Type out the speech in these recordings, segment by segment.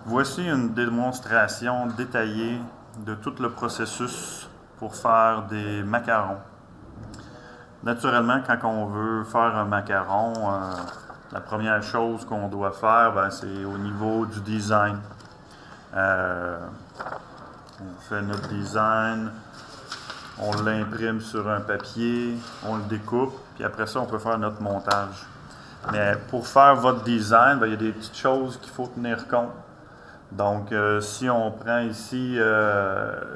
Voici une démonstration détaillée de tout le processus pour faire des macarons. Naturellement, quand on veut faire un macaron, la première chose qu'on doit faire, c'est au niveau du design. On fait notre design, on l'imprime sur un papier, on le découpe, puis après ça, on peut faire notre montage. Mais pour faire votre design, il y a des petites choses qu'il faut tenir compte. Donc, si on prend ici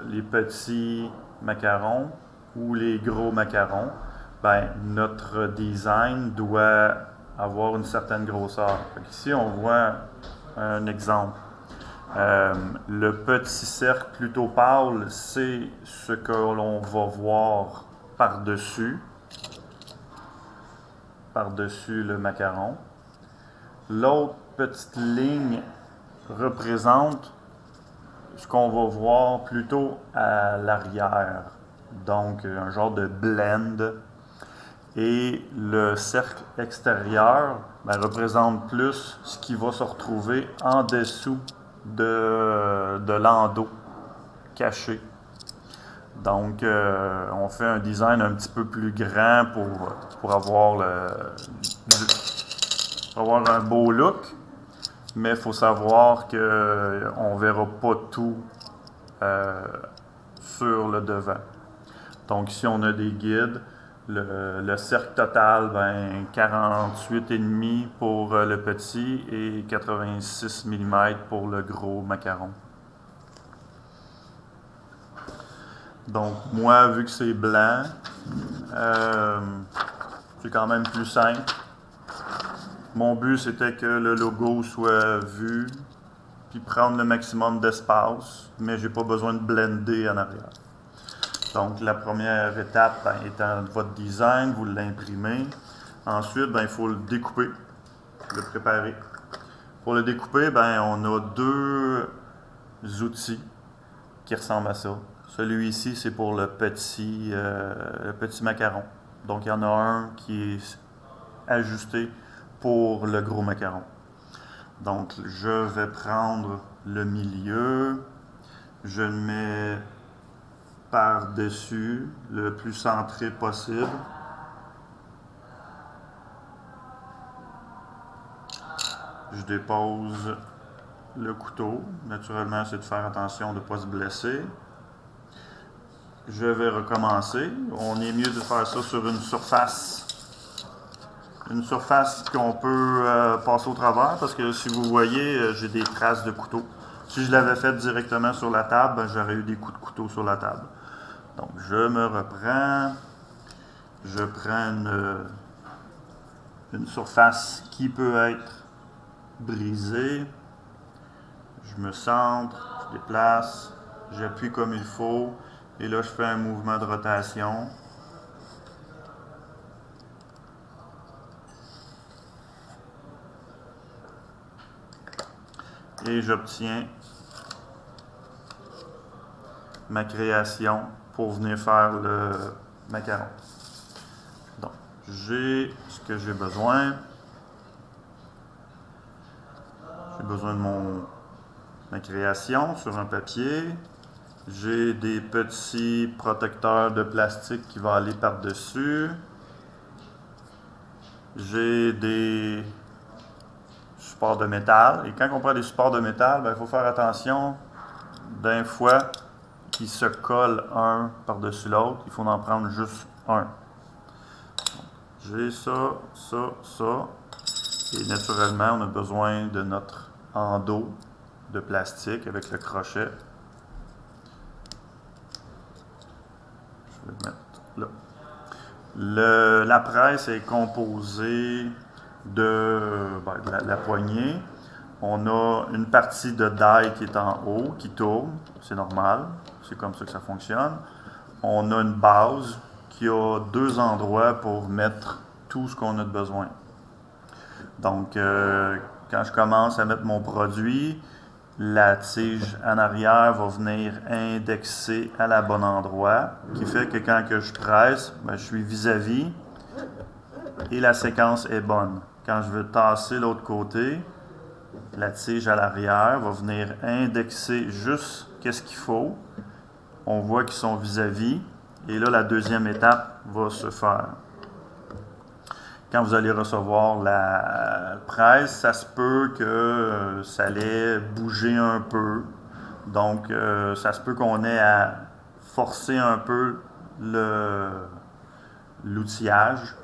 les petits macarons ou les gros macarons, notre design doit avoir une certaine grosseur. Ici, on voit un exemple. Le petit cercle plutôt pâle, c'est ce que l'on va voir par-dessus le macaron. L'autre petite ligne représente ce qu'on va voir plutôt à l'arrière. Donc, un genre de blend. Et le cercle extérieur représente plus ce qui va se retrouver en dessous de l'endos caché. Donc, on fait un design un petit peu plus grand pour avoir un beau look. Mais il faut savoir qu'on ne verra pas tout sur le devant. Donc ici, on a des guides. Le cercle total, 48,5 pour le petit et 86 mm pour le gros macaron. Donc moi, vu que c'est blanc, c'est quand même plus simple. Mon but, c'était que le logo soit vu, puis prendre le maximum d'espace, mais j'ai pas besoin de blender en arrière. Donc, la première étape étant votre design, vous l'imprimez. Ensuite, il faut le découper, le préparer. Pour le découper, on a deux outils qui ressemblent à ça. Celui-ci, c'est pour le petit macaron. Donc, il y en a un qui est ajusté pour le gros macaron. Donc, je vais prendre le milieu, je le mets par-dessus, le plus centré possible. Je dépose le couteau. Naturellement, c'est de faire attention de ne pas se blesser. Je vais recommencer. On est mieux de faire ça sur une surface qu'on peut passer au travers, parce que si vous voyez, j'ai des traces de couteau. Si je l'avais fait directement sur la table, j'aurais eu des coups de couteau sur la table. Donc, je me reprends. Je prends une surface qui peut être brisée. Je me centre, je déplace, j'appuie comme il faut. Et là, je fais un mouvement de rotation. Et j'obtiens ma création pour venir faire le macaron. Donc, j'ai ce que j'ai besoin. J'ai besoin de ma création sur un papier. J'ai des petits protecteurs de plastique qui vont aller par-dessus. J'ai des supports de métal. Et quand on prend des supports de métal, il faut faire attention d'un fois qui se collent un par-dessus l'autre. Il faut en prendre juste un. J'ai ça, ça, ça. Et naturellement, on a besoin de notre endos de plastique avec le crochet. Je vais le mettre là. La presse est composée de la poignée. On a une partie de die qui est en haut, qui tourne. C'est normal. C'est comme ça que ça fonctionne. On a une base qui a deux endroits pour mettre tout ce qu'on a de besoin. Donc, quand je commence à mettre mon produit, la tige en arrière va venir indexer à la bonne endroit, qui fait que quand que je presse, je suis vis-à-vis et la séquence est bonne. Quand je veux tasser l'autre côté, la tige à l'arrière va venir indexer juste qu'est-ce qu'il faut. On voit qu'ils sont vis-à-vis. Et là, la deuxième étape va se faire. Quand vous allez recevoir la presse, ça se peut que ça allait bouger un peu. Donc, ça se peut qu'on ait à forcer un peu l'outillage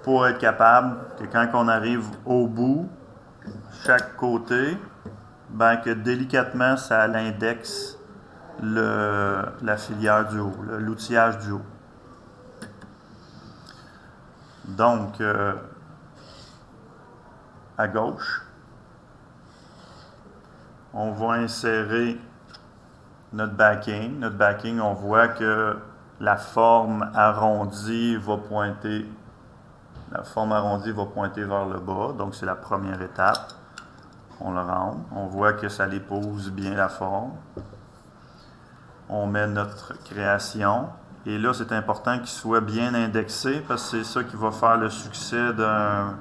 pour être capable que quand on arrive au bout, chaque côté, ben que délicatement ça l'indexe la filière du haut, l'outillage du haut. Donc, à gauche, on va insérer notre backing. Notre backing, on voit que la forme arrondie va pointer. La forme arrondie va pointer vers le bas, donc c'est la première étape. On le rentre. On voit que ça épouse bien la forme. On met notre création. Et là, c'est important qu'il soit bien indexé parce que c'est ça qui va faire le succès d'un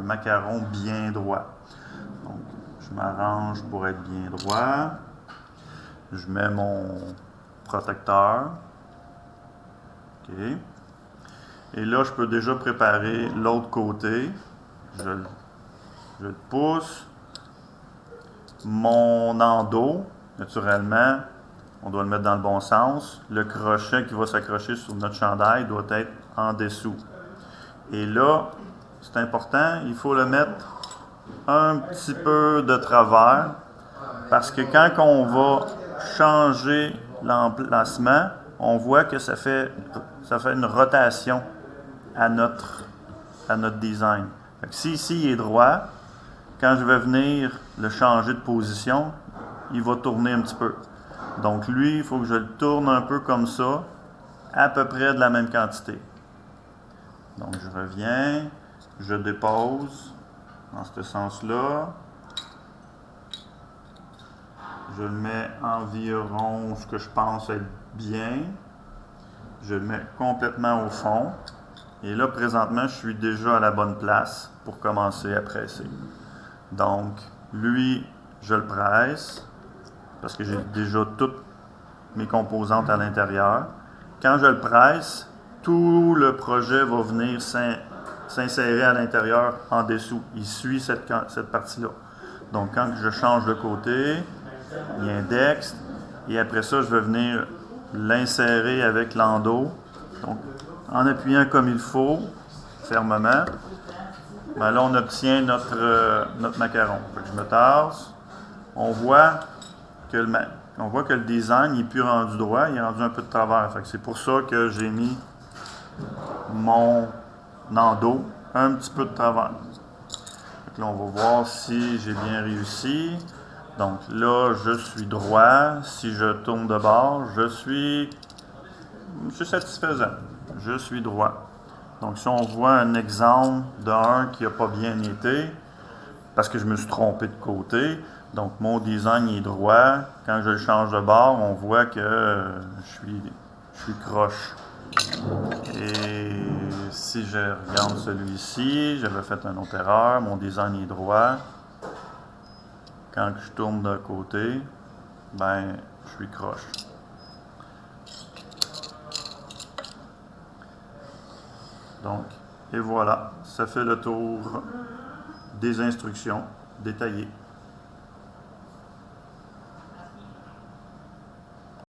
macaron bien droit. Donc, je m'arrange pour être bien droit. Je mets mon protecteur. OK. Et là, je peux déjà préparer l'autre côté. Je le pousse. Mon endos, naturellement, on doit le mettre dans le bon sens. Le crochet qui va s'accrocher sur notre chandail doit être en dessous. Et là, c'est important, il faut le mettre un petit peu de travers parce que quand on va changer l'emplacement, on voit que ça fait une rotation à notre design. Si ici il est droit, quand je vais venir le changer de position, il va tourner un petit peu. Donc lui, il faut que je le tourne un peu comme ça, à peu près de la même quantité. Donc je reviens, je dépose dans ce sens-là. Je le mets environ ce que je pense être bien. Je le mets complètement au fond. Et là, présentement, je suis déjà à la bonne place pour commencer à presser. Donc, lui, je le presse parce que j'ai déjà toutes mes composantes à l'intérieur. Quand je le presse, tout le projet va venir s'insérer à l'intérieur en dessous. Il suit cette partie-là. Donc, quand je change de côté, il indexe et après ça, je vais venir l'insérer avec l'endos. Donc, en appuyant comme il faut, fermement, ben là, on obtient notre macaron. Je me tasse. On voit que le design n'est plus rendu droit, il est rendu un peu de travers. C'est pour ça que j'ai mis mon endos un petit peu de travers. Là, on va voir si j'ai bien réussi. Donc là, je suis droit. Si je tourne de bord, je suis satisfaisant. Je suis droit. Donc si on voit un exemple d'un qui n'a pas bien été, parce que je me suis trompé de côté, donc mon design est droit. Quand je le change de bord, on voit que je suis croche. Et si je regarde celui-ci, j'avais fait une autre erreur, mon design est droit. Quand je tourne de côté, ben, je suis croche. Donc, et voilà, ça fait le tour des instructions détaillées.